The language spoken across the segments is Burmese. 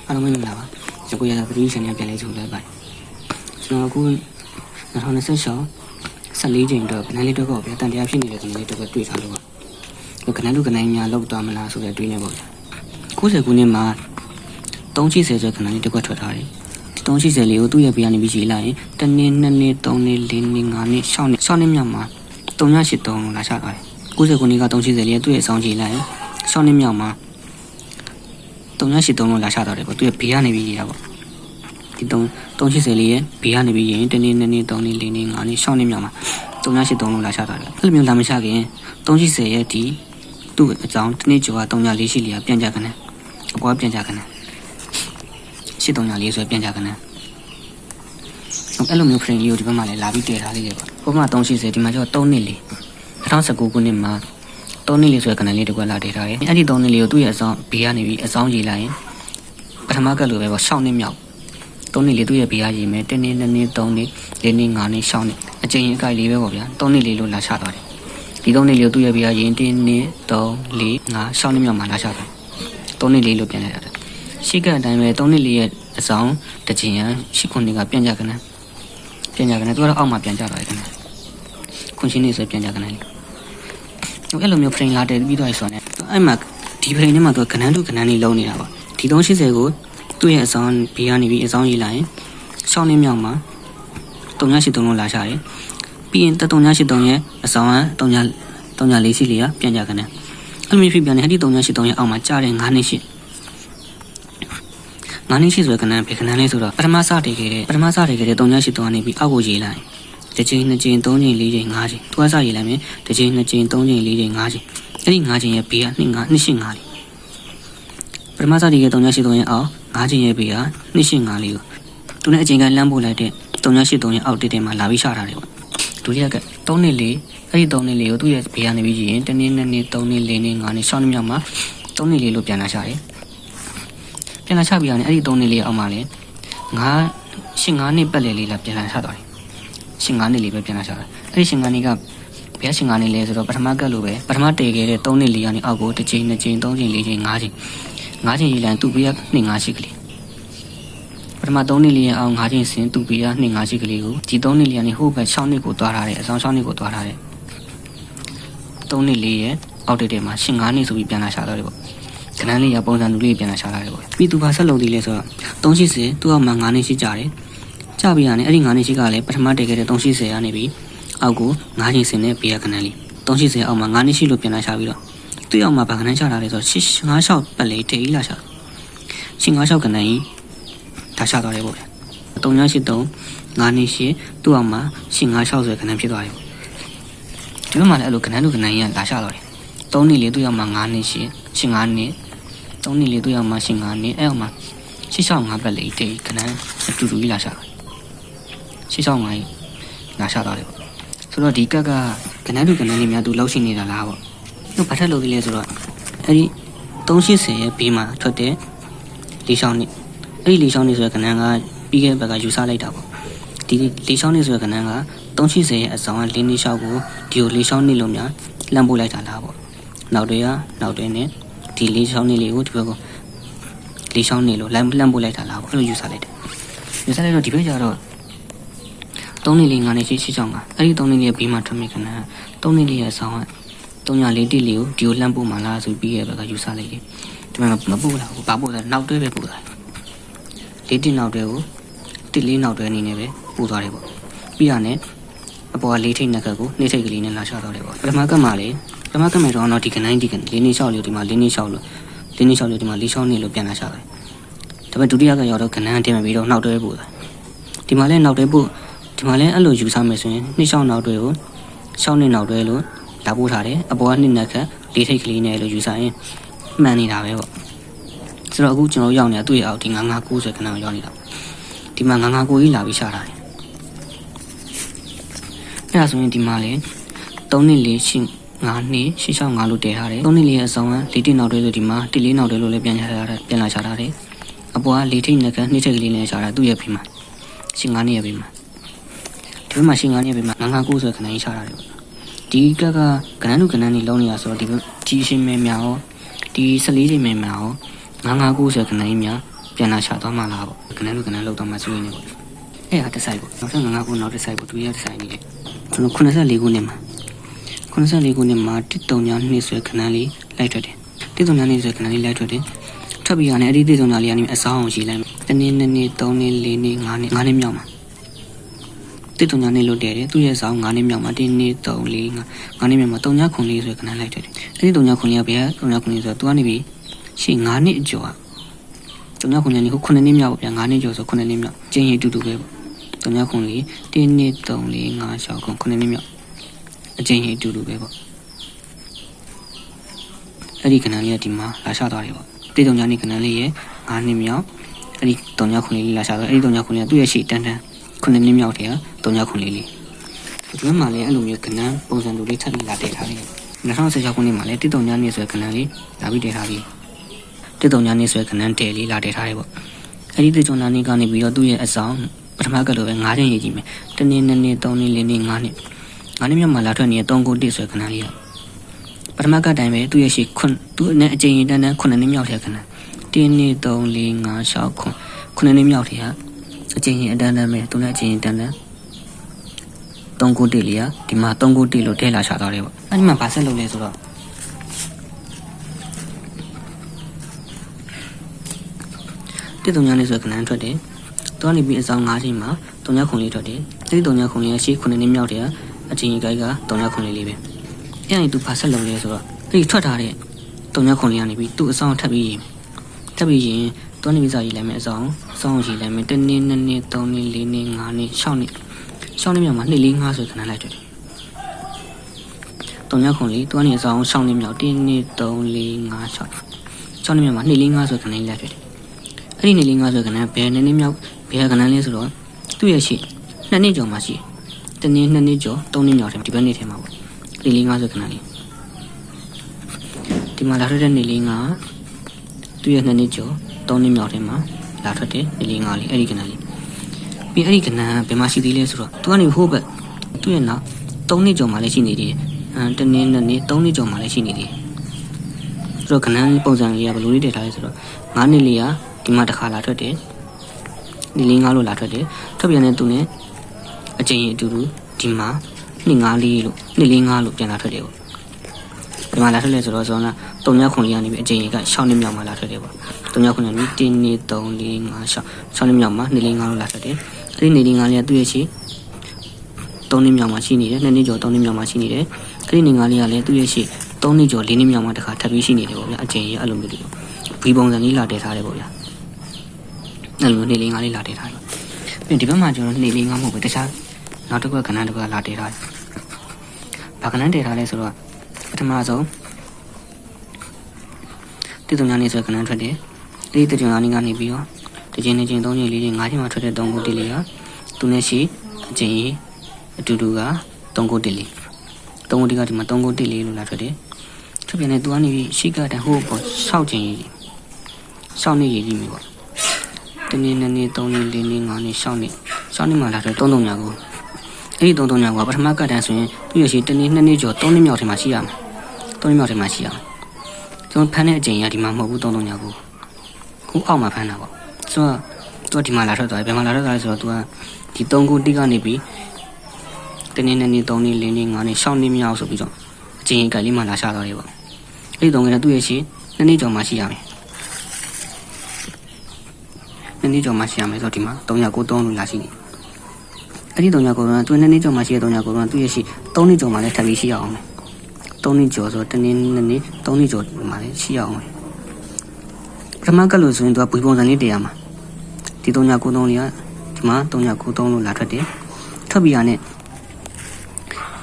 အားလုံးမင်္ဂလာပါကျွန်တော်ရတာဗီဒီယိုချန်နယ်ပြန်လဲကြိုလိုက်ပါတယ်ကျွန်တော်အခု2026 14ချိန်တော့ကနန်းလေးတော့ကောဗျာတန်တရားဖြစ်နေတဲ့ကနန်းလေးတော့တွေ့ထားလို့ပါကနန်းတို့ကနန်းများလောက်သွားမလားဆိုတဲ့တွေးနေပေါ့ဗျာ90ခုနှစ်မှာ380ကျော်ကနန်းလေးတစ်ခွက်ထွက်ထားတယ်380လေးကိုသူ့ရဲ့ဘေးကနေပြီးရေးလိုက်ရင်1နှစ်2နှစ်3နှစ်4နှစ်5နှစ်6နှစ်6နှစ်မြောက်မှာ383လာချသွားတယ်90ခုနှစ်က380လေးသူ့ရဲ့အဆောင်ရေးလိုက်ရင်6နှစ်မြောက်မှာ383လို့လာချတော့တယ်ပေါ့သူရဲ့ဘေးကနေပြီးရေးတာပေါ့ဒီ380လေးရဲ့ဘေးကနေပြီးရေးရင်1နှစ်2နှစ်3နှစ်4နှစ်5နှစ်6နှစ်မြောက်မှာ383လို့လာချတော့တယ်အဲ့လိုမျိုးလာမချခင်380ရဲ့ဒီသူ့အကြောင်းတစ်နှစ်ကျော်က340ရှိလျာပြန်ကြခဏအပေါ်ပြန်ကြခဏ8340ဆိုပြန်ကြခဏအဲ့လိုမျိုး frame လေးကိုဒီဘက်မှာလည်းလာပြီးတည်ထားလေးတယ်ပေါ့ဟိုမှာ380ဒီမှာကျတော့3နှစ်လေး2019ခုနှစ်မှာ3နှစ်လေးဆိုတဲ့ကဏ္ဍလေးတစ်ခွက်လာတည်ထားတယ်အဲ့ဒီ3နှစ်လေးကိုသူ့ရဲ့အဆောင်ဘေးကနေပြီးအဆောင်ရေးလိုက်ရင်ပထမကလိုပဲပေါ့6နှစ်မြောက်3နှစ်လေးသူ့ရဲ့ဘေးကရေးမယ်1နှစ်2နှစ်3နှစ်4နှစ်5နှစ်6နှစ်အချိန်အကိုက်လေးပဲပေါ့ဗျာ3နှစ်လေးလို့လာချသွားတယ်ဒီ3နှစ်လေးကိုသူ့ရဲ့ဘေးကရေး1နှစ်3 4 5 6နှစ်မြောက်မှာလာချသွား3နှစ်လေးလို့ပြန်လိုက်တာရှိကအတိုင်းပဲ3နှစ်လေးရဲ့အဆောင်တစ်ချိန်ရရှိခုနှစ်ကပြန်ကြခဏသူကတော့အောက်မှာပြန်ကြတော့တယ်ခဏခွန်ချင်းနေဆိုပြန်ကြခဏလေးအဲ့လိုမျိုး frame လာတယ်ပြီးတော့ဆိုတော့အဲ့မှာဒီ frame ထဲမှာသူကကဏ္ဍလူကဏ္ဍလေးလုံးနေတာပေါ့ဒီ380ကိုသူ့ရဲ့အဆောင်ဘေးကနေပြီးအဆောင်ရေးလိုက်ရင်6နှစ်မြောက်မှာ383လို့လာချတယ်ပြီးရင်383ရဲ့အဆောင်က340စီလေးကပြန်ကြခဏအဲ့လိုမျိုးဖြစ်ပြန်တယ်အဲ့ဒီ383ရဲ့အောက်မှာကြားတယ်9နှစ်ရှိ9နှစ်ရှိဆိုတဲ့ကဏ္ဍဖေကဏ္ဍလေးဆိုတော့ပထမစတည်ခဲ့တဲ့383ကနေပြီးအောက်ကိုရေးလိုက်တစ်ချိန်2ချိန်3ချိန်4ချိန်5ချိန်သူကစရေးလိုက်မယ်တစ်ချိန်2ချိန်3ချိန်4ချိန်5ချိန်အဲ့ဒီ5ချိန်ရဲ့ဘေးက285လေးပထမစတည်ခဲ့383ရဲ့အောက်5ချိန်ရဲ့ဘေးက285လေးကိုသူနဲ့အချိန်ကလမ်းပို့လိုက်တဲ့383ရဲ့အောက်တစ်တင်မှာလာပြီးရှာထားတယ်ပေါ့ဒုတိယက3နှစ်လေးအဲ့ဒီ3နှစ်လေးကိုသူ့ရဲ့ဘေးကနေပြီးရေးရင်1နှစ်2နှစ်3နှစ်4နှစ်5နှစ်6နှစ်မြောက်မှာ3နှစ်လေးလို့ပြန်လာရှာတယ်ပြန်လာချပြီးတော့အဲ့ဒီ3နှစ်လေးအောက်မှာလေ5နှစ်ပတ်လည်လေးလာပြန်လာချသွားတယ်5နှစ်လေးပဲပြန်လာချတာအဲ့ဒီ5နှစ်ကဘယ်5နှစ်လဲဆိုတော့ပထမကတ်လို့ပဲပထမတည်ခဲ့တဲ့3နှစ်လေးကနေအောက်ကိုတစ်ချိန်2ချိန်3ချိန်4ချိန်5ချိန်ရေးလိုက်သူ့ပေးက258ကလေးပထမ3နှစ်လေးရဲ့အောက်5ချိန်ဆင်းသူ့ပေးက258ကလေးကိုဒီ3နှစ်လေးကနေဟိုဘက်6နှစ်ကိုသွားထားတယ်အဆောင်6နှစ်ကိုသွားထားတယ်3နှစ်လေးရဲ့အောက်တက်မှာ5နှစ်ဆိုပြီးပြန်လာချတော့တယ်ပေါ့ကဏ္ဍလေးရပုံစံလူလေးပြန်လာချလာတယ်ပေါ့ပြီးသူဘာဆက်လုပ်သေးလဲဆိုတော့380သူ့အောက်မှာ9နှစ်ရှိကြတယ်ကြပြီးရတယ်အဲ့ဒီ9နှစ်ရှိကလည်းပထမတည်ခဲ့တဲ့380ကနေပြီးအောက်ကို9ချိန်ဆင်းတဲ့ဘေးကခဏလေး380အောက်မှာ9နှစ်ရှိလို့ပြန်လာချပြီးတော့သူ့အောက်မှာဗာခဏချလာတယ်ဆိုတော့56ပတ်လေးတေးလာချ56ခဏကြီးဒါချသွားတယ်ပေါ့ဗျ383 9နှစ်ရှိသူ့အောက်မှာ56ဆိုတဲ့ခဏဖြစ်သွားတယ်ပေါ့ဒီမှာလည်းအဲ့လိုခဏလူခဏကြီးကလာချသွားတယ်3နှစ်လေးသူ့အောက်မှာ9နှစ်ရှိ5နှစ်3နှစ်လေးသူ့အောက်မှာ5နှစ်အဲ့အောက်မှာ65ပတ်လေးတေးခဏအတူတူကြီးလာချသွား65ကြီးလာချသွားတယ်ပေါ့ဆိုတော့ဒီကက်ကကဏ္ဍလူကဏ္ဍလေးများသူလောက်ရှိနေတာလားပေါ့သူဘာထက်လို့ဒီလဲဆိုတော့အဲ့ဒီ380ရဲ့ဘေးမှာထွက်တဲ့လေးချောင်းနှစ်အဲ့ဒီလေးချောင်းနှစ်ဆိုတဲ့ကဏ္ဍကပြီးခဲ့တဲ့ဘက်ကယူဆလိုက်တာပေါ့ဒီလေးချောင်းနှစ်ဆိုတဲ့ကဏ္ဍက380ရဲ့အဆောင်က၄နှစ်လျှောက်ကိုဒီကိုလေးချောင်းနှစ်လို့များလှမ်းပို့လိုက်တာလားပေါ့နောက်တွဲနဲ့ဒီလေးချောင်းနှစ်လေးကိုဒီဘက်ကိုလေးချောင်းနှစ်လို့လှမ်းပို့လိုက်တာလားပေါ့အဲ့လိုယူဆလိုက်တယ်ယူဆလိုက်တော့ဒီဘက်ကျတော့3နှစ်လေး9နှစ်ရှိချောင်းကအဲ့ဒီ3နှစ်လေးဘေးမှာထွက်မိခဏ3နှစ်လေးရဲ့အဆောင်က340တိလေးကိုဒီကိုလှမ်းပို့မှလားဆိုပြီးရဲ့ဘက်ကယူဆလိုက်တယ်ဒီမှာမပို့လားဘာပို့လဲနောက်တွဲပဲပို့တာ၄တိနောက်တွဲကို1 4နောက်တွဲအနေနဲ့ပဲပို့သွားတယ်ပေါ့ပြီးရနဲ့အပေါ်က၄ထိပ်နှစ်ခက်ကို2ထိပ်ကလေးနဲ့လာချတော့တယ်ပေါ့ပထမကမှတော့ဒီကနိုင်ဒီက4နှစ်6လို့ဒီမှာ4နှစ်6လို့ဒီမှာ4၆နှစ်လို့ပြန်လာချတယ်ဒါပေမဲ့ဒုတိယကရောက်တော့ကနန်းတင်ပြီးတော့နောက်တွဲပို့တာဒီမှာလည်းနောက်တွဲပို့ဒီမှာလည်းအဲ့လိုယူဆမယ်ဆိုရင်2၆နောက်တွဲကို6နှစ်နောက်တွဲလို့လာပို့ထားတယ်အပေါ်က2နှစ်ခက်၄ထိပ်ကလေးနဲ့လို့ယူဆရင်မှန်နေတာပဲပေါ့ဆိုတော့အခုကျွန်တော်ရောက်နေတာတွေ့ရအောင်ဒီ959ဆိုတဲ့ကနန်းရောက်နေတာဒီမှာ959ကြီးလာပြီးရှာတာတယ်အဲ့ဒါဆိုရင်ဒီမှာလည်း3နှစ်4 5နှစ်665လို့တည်ထားတယ်3နှစ်4အဆောင်က4တိနောက်တွဲလို့ဒီမှာ1 4နောက်တွဲလို့လည်းပြန်လာချထားတယ်အပေါ်က4ထိပ်နှစ်ခက်2ထိပ်ကလေးနဲ့ရှာတာသူ့ရဲ့ဖေးမှာ5နှစ်ရဲ့ဖေးမှာဒီမှာ5နှစ်ရဲ့ဖေးမှာ959ဆိုတဲ့ခဏကြီးရှာတာတယ်ဒီကဏ္ဍလူကဏ္ဍနေလုံးနေတာဆိုတော့ဒီရှင်းမဲများရောဒီ14ချိန်မဲများရော959ဆိုတဲ့ခဏကြီးများ ပြန်လာရှာသွားမှလားပေါ့ခဏလို့လောက်တော့မှဆွေးနေပေါ့အဲ့ဟာတစ်ဆိုင်ပေါ့နောက်ထပ်ငါးခုနောက်တစ်ဆိုင်ပေါ့သူရတစ်ဆိုင်နေတယ်ကျွန်တော်84ခုနှစ်မှာတစ်တုံညာနှစ်ဆွဲခဏလေးလိုက်ထွက်တယ်တစ်တုံညာနှစ်ဆွဲခဏလေးလိုက်ထွက်တယ်ထပ်ပြီးရတယ်အဲ့ဒီတစ်တုံညာလေးကနေအဆောင်အောင်ရှိလိုက်တနေ့2နေ့3နေ့4နေ့5နေ့မြောက်မှာတစ်တုံညာနှစ်လွတ်တယ်သူရဲ့ဆောင်5နေ့မြောက်မှာ1နေ့3 4 5နေ့မြောက်မှာတုံညာခွန်လေးဆွဲခဏလိုက်ထွက်တယ်အဲ့ဒီတုံညာခွန်လေးကဘယ်ကတုံညာခွန်လေးဆိုတော့သူကနေပြီးရှေ့5နှစ်အကျော်တုံညာခွန်လေးကို9နှစ်မြောက်ပေါ့ဗျာ5နှစ်ကျော်ဆို9နှစ်မြောက်ကျင်းရတူတူပဲပေါ့တုံညာခွန်လေး1နှစ်3 4 5 6 9နှစ်မြောက်အကျဉ်းကြီးအတူတူပဲပေါ့အဲ့ဒီခဏလေးကဒီမှာလာရှာသွားတယ်ပေါ့တိတ်တုံညာနေခဏလေးရဲ့9နှစ်မြောက်အဲ့ဒီတုံညာခွန်လေးလာရှာသွားအဲ့ဒီတုံညာခွန်လေးကသူ့ရဲ့ရှေ့တန်း9နှစ်မြောက်တည်းကတုံညာခွန်လေးဒီမှာလည်းအဲ့လိုမျိုးခဏပုံစံတူလေးထပ်ပြီးလာတည်ထားတယ်2016ခုနှစ်မှာလည်းတိတ်တုံညာနေဆိုခဏလေးလာပြီးတည်ထားပြီးတိတ်တုံညာနေဆိုခဏတဲလေးလာတည်ထားတယ်ပေါ့အဲ့ဒီတိတ်တုံညာနေကနေပြီးတော့သူ့ရဲ့အဆောင်ပထမကလိုပဲ9ချိန်ရေးကြည့်မယ်တနေ့2နေ့3နေ့4နေ့5နှစ်ငါးနှစ်မြောက်မှာလာထွက်နေတဲ့3ခု1ဆွဲခဏလေးရပထမကတိုင်းပဲသူ့ရဲ့ရှိသူ့နဲ့အကျဉ်းရင်တန်း9နှစ်မြောက်တဲ့ခဏ1နှစ်3 4 5 6 9နှစ်မြောက်တဲ့ကအကျဉ်းရင်အတန်းပဲသူနဲ့အကျဉ်းရင်တန်း3ခု1လေးရဒီမှာ3ခု1လို့ထဲလာရှာသွားတယ်ပေါ့အဲ့ဒီမှာဗာဆက်လုပ်လဲဆိုတော့တစ်တုံညာလေးဆွဲခဏထွက်တယ်သူကနေပြီးအဆောင်9ချိန်မှာတုံညာခွန်လေးထွက်တယ်အဲ့ဒီတုံညာခွန်လေးကရှိ9နှစ်မြောက်တဲ့အချင်းကြီးကတုံညာခွန်လေးပဲအဲ့ဒါသူဖာဆက်လုပ်လဲဆိုတော့ဒီထွက်ထားတဲ့တုံညာခွန်လေးကနေပြီးသူ့အဆောင်ထပ်ပြီးရင်တွန်းနေပြီးစားရေးလိုက်မယ်အဆောင်ရေးလိုက်မယ်1နှစ်2နှစ်3နှစ်4နှစ်5နှစ်6နှစ်မြောက်မှာ2 4 5ဆိုခဏလိုက်တွေ့တယ်တုံညာခွန်လေးတွန်းနေအဆောင်6နှစ်မြောက်1နှစ်3 4 5 6နှစ်မြောက်မှာ2 4 5ဆိုခဏလိုက်တွေ့တယ်အဲ့ဒီ2 4 5ဆိုခဏဘယ်နှစ်မြောက်ဘယ်ခဏလေးဆိုတော့သူ့ရဲ့ရှိ2နှစ်ကျော်မှရှိတနေ့2နှစ်ကျော်3နှစ်မြောက်တယ်ဒီဘက်နေ့ထဲမှာပေါ့4 4 5ဆိုခဏလေးဒီမှာလာထွက်တဲ့4 4 5သူ့ရဲ့2နှစ်ကျော်3နှစ်မြောက်ထဲမှာလာထွက်တဲ့4 4 5လေးအဲ့ဒီခဏလေးပြီးအဲ့ဒီခဏဘယ်မှာရှိသေးလဲဆိုတော့သူကနေဟိုးဘက်သူ့ရဲ့နောက်3နှစ်ကျော်မှလည်းရှိနေသေးတယ်တနေ့2နှစ်3နှစ်ကျော်မှလည်းရှိနေသေးတယ်ဆိုတော့ခဏပုံစံလေးကဘယ်လိုလေးတည်ထားလဲဆိုတော့9နှစ်လေးကဒီမှာတစ်ခါလာထွက်တယ်4 4 5လို့လာထွက်တယ်ထွက်ပြန်တဲ့သူနဲ့အကျဉ်းကြီးအတူတူဒီမှာ2 5 4လို့2 4 5လို့ပြန်လာထွက်တယ်ပေါ့ဒီမှာလာထွက်လဲဆိုတော့တုံညာခွန်လေးကနေပြီးအကျဉ်းကြီးက6နှစ်မြောက်မှလာထွက်တယ်ပေါ့တုံညာခွန်ကနေ1 2 3 4 5 6နှစ်မြောက်မှ2 4 5လို့လာထွက်တယ်အဲ့ဒီ2 4 5လေးကသူ့ရဲ့ရှိ3နှစ်မြောက်မှရှိနေတယ်2နှစ်ကျော်3နှစ်မြောက်မှရှိနေတယ်အဲ့ဒီ2 5လေးကလည်းသူ့ရဲ့ရှိ3နှစ်ကျော်4နှစ်မြောက်မှတစ်ခါထပ်ပြီးရှိနေတယ်ပေါ့ဗျာအကျဉ်းကြီးအဲ့လိုမျိုးဒီဘီပုံစံလေးလာတည်ထားတယ်ပေါ့ဗျာအဲ့လိုမျိုး2 4 5လေးလာတည်ထားတယ်ပြီးဒီဘက်မှာကျွန်တော်2 4 5မဟုတ်ဘူးတခြားနောက်တစ်ခုကခဏတစ်ခုကလာတည်ထားတယ်ဘာခဏတည်ထားလဲဆိုတော့ပထမဆုံးတိတုံညာနေဆိုခဏထွက်တယ်ဒီတိတုံညာနေကနေပြီးတော့တစ်ချိန်2ချိန်3ချိန်4ချိန်5ချိန်မှထွက်တဲ့3ခု1လေးကသူနဲ့ရှိအချိန်ကြီးအတူတူက3ခု1လေး3ခု1ကဒီမှာ3ခု1လေးလို့လာထွက်တယ်ထွက်ပြန်တဲ့သူကနေပြီးရှိကတဟိုးပေါ့6ချိန်ကြီး6နှစ်ရေးကြီးပြီပေါ့တနေ့2နေ့3နေ့4နေ့5နေ့6နှစ်မှလာထွက်3 3ညာကိုအဲ့ဒီ3 3ညာကပထမကတ်တန်းဆိုရင်သူ့ရရှိတနေ့2နှစ်ကျော်3နှစ်မြောက်ထဲမှာရှိရမယ်3နှစ်မြောက်ထဲမှာရှိရမယ်ကျွန်တော်ဖမ်းတဲ့အချိန်ကဒီမှာမဟုတ်ဘူး3 3ညာကိုခုအောက်မှာဖမ်းတာပေါ့ဆိုတော့သူကဒီမှာလာထွက်သွားတယ်ဘယ်မှာလာထွက်သွားလဲဆိုတော့သူကဒီ3ခုတိကနေပြီးတနေ့2နေ့3နေ့4နေ့5နေ့6နှစ်မြောက်ဆိုပြီးတော့အချိန်ကလေးမှလာရှာသွားတယ်ပေါ့အဲ့ဒီ3ကလည်းသူ့ရရှိ2နှစ်ကျော်မှရှိရမယ်2နှစ်ကျော်မှရှိရမယ်ဆိုတော့ဒီမှာ393လို့လာရှိနေအဲ့ဒီ3ကိုတော့သူ2နှစ်ကျော်မှရှိတဲ့3ကိုတော့သူရရှိ3နှစ်ကျော်မှလည်းထပ်ပြီးရှိရအောင်မယ်3နှစ်ကျော်ဆိုတော့တနေ့2နှစ်3နှစ်ကျော်မှလည်းရှိရအောင်မယ်ပထမကလို့ဆိုရင်သူကဘူပုံစံလေးတည်ရမှာဒီ3လေးကဒီမှာ393လို့လာထွက်တယ်ထွက်ပြီးရတဲ့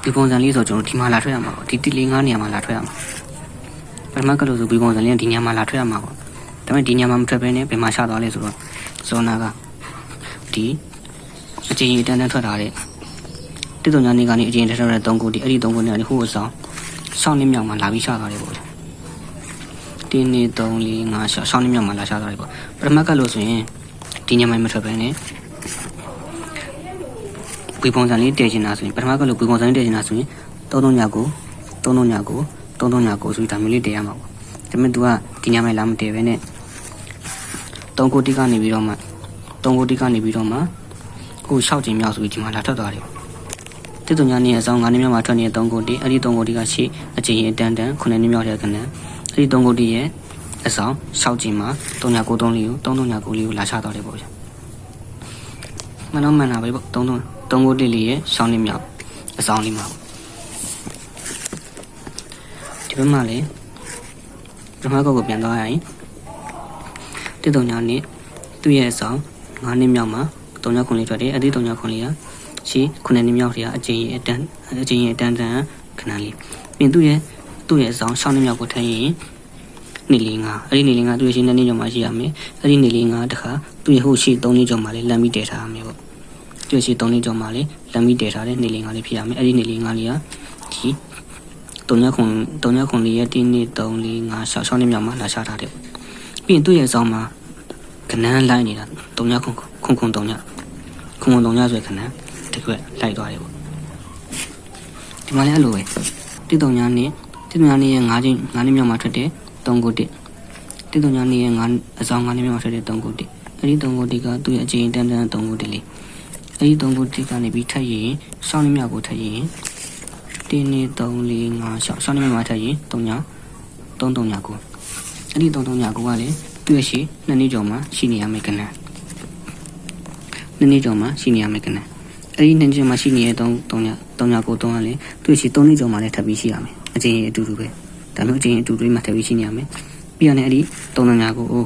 ဘူပုံစံလေးဆိုကျွန်တော်ဒီမှာလာထွက်ရမှာပေါ့ဒီ1 4 5နေရာမှာလာထွက်ရမှာပထမကလို့ဆိုဘူပုံစံလေးကဒီညမှာလာထွက်ရမှာပေါ့ဒါပေမဲ့ဒီညမှာမထွက်ဘဲနဲ့ဘယ်မှာရှာသွားလဲဆိုတော့ဇောနာကဒီအချင်းကြီးတန်းထွက်လာတဲ့တစ်တုံညာနေကနေအချင်းတက်ထွက်တဲ့3ခုဒီအဲ့ဒီ3ခုနဲ့ဟိုအဆောင်6နှစ်မြောက်မှာလာပြီးရှာသွားတယ်ပေါ့1 2 3 4 5 6နှစ်မြောက်မှာလာရှာသွားတယ်ပေါ့ပထမကလို့ဆိုရင်ဒီညမှာမထွက်ဘဲနဲ့ဘူပုံစံလေးတည်ချင်တာဆိုရင်ပထမကလို့ဘူပုံစံလေးတည်ချင်တာဆိုရင်3 ညာကိုဆိုပြီးဒါမျိုးလေးတည်ရမှာပေါ့ဒါပေမဲ့ तू ကဒီညမှာလာမတည်ဘဲနဲ့ 3ကိုတိကနေပြီးတော့မှ3ကိုတိကနေပြီးတော့မှကို6ချိန်မြောက်ဆိုပြီးဒီမှာလာထွက်သွားတယ်တိတုံညာနေအဆောင်9နှစ်မြောက်မှာထွက်နေတဲ့3ကိုတိအဲ့ဒီ3ကိုတိကရှေ့အချိန်ရင်တန်း9နှစ်မြောက်တဲ့ခဏအဲ့ဒီ3ကိုတိရဲ့အဆောင်6ချိန်မှာ3993လေးကို3339လေးကိုလာချသွားတယ်ပေါ့ဗျာမနှောမှန်တာပဲပေါ့3ကိုတိလေးရဲ့6နှစ်မြောက်အဆောင်လေးမှာဒီဘက်မှာလေပထမကောက်ကိုပြန်သွားရရင်တိတုံညာနေသူ့ရဲ့အဆောင်9နှစ်မြောက်မှာ39လေးထွက်တယ်အဲ့ဒီ39လေးကရှေ့9နှစ်မြောက်တွေကအချိန်ရင်တန်းခဏလေးပြင်သူ့ရဲ့အဆောင်6နှစ်မြောက်ကိုထည့်ရင်နေလေးငါအဲ့ဒီနေလေးငါသူ့ရဲ့ရှေ့2နှစ်ကျော်မှရှိရမယ်အဲ့ဒီနေလေးငါတခါသူ့ရဲ့ဟိုရှေ့3နှစ်ကျော်မှလည်းလမ်းပြီးတည်ထားရမယ်ပေါ့သူ့ရဲ့ရှေ့3နှစ်ကျော်မှလည်းလမ်းပြီးတည်ထားတဲ့နေလေးငါလေးဖြစ်ရမယ်အဲ့ဒီနေလေးငါလေးကဒီ39လေးရဲ့1 2 3 4 5 6နှစ်မြောက်မှလာချထားတယ်ပြီးရင်သူ့ရဲ့အဆောင်မှာခဏန်းလိုက်နေတာ39ခုခု3ညဆိုခဏန်းတကွက်လိုက်သွားတယ်ပေါ့ဒီမှာလည်းအဲ့လိုပဲတိတုံညာနေရဲ့5နှစ်မြောက်မှာထွက်တဲ့3ကို1တိတုံညာနေရဲ့5အဆောင်5နှစ်မြောက်မှာထွက်တဲ့3ကို1အဲ့ဒီ3ကို1ကသူ့ရဲ့အချိန်တန်း3ကို1လေးအဲ့ဒီ3ကို1ကနေပြီးထပ်ရင်6နှစ်မြောက်ကိုထပ်ရင်1 2 3 4 5 6နှစ်မြောက်မှာထပ်ရင်3ည339အဲ့ဒီ339ကလည်းသူ့ရဲ့ရှေ့2နှစ်ကျော်မှာရှိနေရမယ်ခဏ2နှစ်ကျော်မှာရှိနေရမယ်ခဏအဲ့ဒီ2နှစ်ကျော်မှာရှိနေတဲ့339ကလည်းသူ့ရဲ့ရှေ့3နှစ်ကျော်မှာလည်းထပ်ပြီးရှိရမယ်အချိန်အတူတူပဲဒါမျိုးအချိန်အတူတူမှာထပ်ပြီးရှိနေရမယ်ပြီးတော့လည်းအဲ့ဒီ339ကို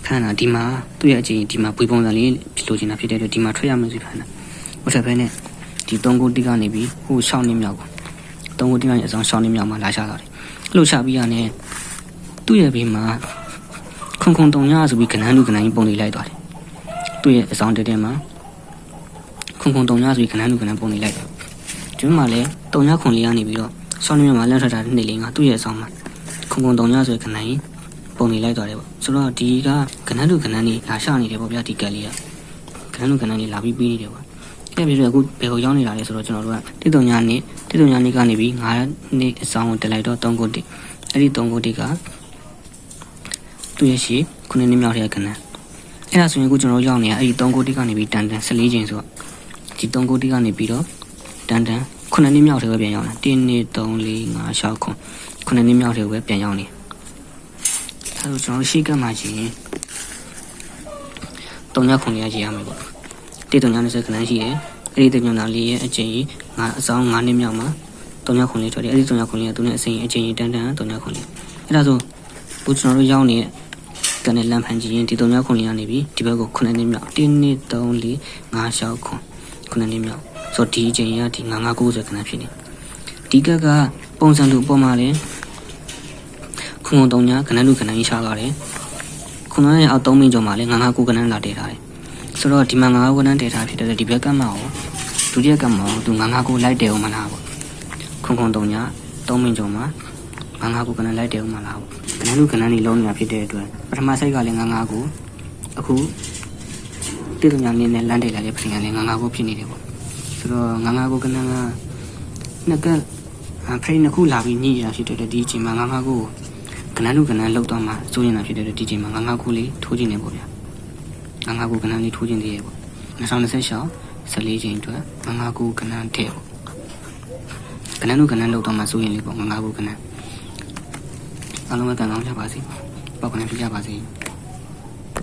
ခဏဒီမှာသူ့ရဲ့အချိန်ဒီမှာပွေပုံစံလေးလိုချင်တာဖြစ်တဲ့အတွက်ဒီမှာထွက်ရမယ်ဆိုခဏဟုတ်တယ်ပဲနဲ့ဒီ3ကိုတိကနေပြီးဟို6နှစ်မြောက်ကို3ကိုတိကနေအဆောင်6နှစ်မြောက်မှာလာချသွားတယ်အဲ့လိုချပြီးရတဲ့သူ့ရဲ့ဘေးမှာခုံ3ညဆိုပြီးခဏန်းပုံလေးလိုက်သွားတယ်သူ့ရဲ့အဆောင်တဲမှာခုံ3ညဆိုပြီးခဏန်းပုံလေးလိုက်တယ်ဒီမှာလည်း3ညခွန်လေးကနေပြီးတော့6နှစ်မြောက်မှာလမ်းထွက်တာနေလေးကသူ့ရဲ့အဆောင်မှာခုံ3ညဆိုပြီးခဏန်းပုံလေးလိုက်သွားတယ်ပေါ့ဆိုတော့ဒီကခဏန်းလေးလာရှနေတယ်ပေါ့ဗျာဒီကက်လေးကခဏန်းလေးလာပြီးပြီးနေတယ်ပေါ့အဲ့ပြီးတော့အခုဘယ်ကိုရောက်နေတာလဲဆိုတော့ကျွန်တော်တို့ကတိတုံညာနေကနေပြီး9နှစ်အဆောင်ကိုတက်လိုက်တော့3ကို1အဲ့ဒီ3ကို1ကသူ့ရဲ့ရှေ့9နှစ်မြောက်တဲ့ခဏအဲ့ဒါဆိုရင်အခုကျွန်တော်ရောက်နေရအဲ့ဒီ3ကို1ကနေပြီးတန်14ချိန်ဆိုတော့ဒီ3ကို1ကနေပြီးတော့တန်9နှစ်မြောက်တဲ့ပဲပြန်ရောက်လာ1 2 3 4 5 6 9နှစ်မြောက်တဲ့ပဲပြန်ရောက်နေအဲ့တော့ကျွန်တော်ရှေ့ကမှကြည့်ရင်3ညခွန်လေးရကြည့်ရမယ်ပေါ့တိတုံညာနဲ့ခဏရှိတယ်အဲ့ဒီတိတုံညာလေးရဲ့အချိန်ကြီးအဆောင်9နှစ်မြောက်မှာ3ညခွန်လေးထွက်တယ်အဲ့ဒီ3ညခွန်လေးကသူနဲ့အချိန်ကြီးတန်း3ညခွန်လေးအဲ့ဒါဆိုဘုကျွန်တော်တို့ရောက်နေတဲ့ကနေလမ်းဖန်ကြည့်ရင်ဒီ3ညခွန်လေးကနေပြီးဒီဘက်ကို9နှစ်မြောက်1 2 3 4 5 6 9နှစ်မြောက်ဆိုတော့ဒီအချိန်ကဒီ959ဆိုခဏဖြစ်နေဒီကကပုံစံတူပေါ်မှာလဲခုံ3ညခဏကြီးချသွားတယ်ခုံ3ညအောက်3မိနစ်ကျော်မှာလဲ959ခဏလာတည်ထားတယ်ဆိုတော့ဒီမှာ959ခဏတည်ထားဖြစ်တဲ့ဒီဘက်ကမှရောဒုတိယကမှရောသူ959လိုက်တယ်ဦးမလားပေါ့ခုံ3ည3မိနစ်ကျော်မှာ959ခဏလိုက်တယ်ဦးမလားပေါ့ခဏနေလုံးနေတာဖြစ်တဲ့အတွက်ပထမစိတ်ကလည်း959အခုတိတုံညာနေနဲ့လမ်းတည်လာတဲ့ပစင်ကလည်း959ဖြစ်နေတယ်ပေါ့ဆိုတော့959ခဏကနှစ်ကဖရိတ်နှစ်ခုလာပြီးညှိရဖြစ်တဲ့ဒီအချိန်မှာ959ခဏလောက်တော့မှစိုးရင်လာဖြစ်တဲ့ဒီအချိန်မှာ959လေးထိုးခြင်းနေပေါ့ဗျာ959ခဏလေးထိုးခြင်းသေးရဲ့ပေါ့2026 14ချိန်အတွက်959ခဏတဲ့ပေါ့ခဏလောက်တော့မှစိုးရင်လေးပေါ့959ခဏအားလုံးပဲတန်ကောင်းကြပါစေပေါ့ခဏပြကြပါစေ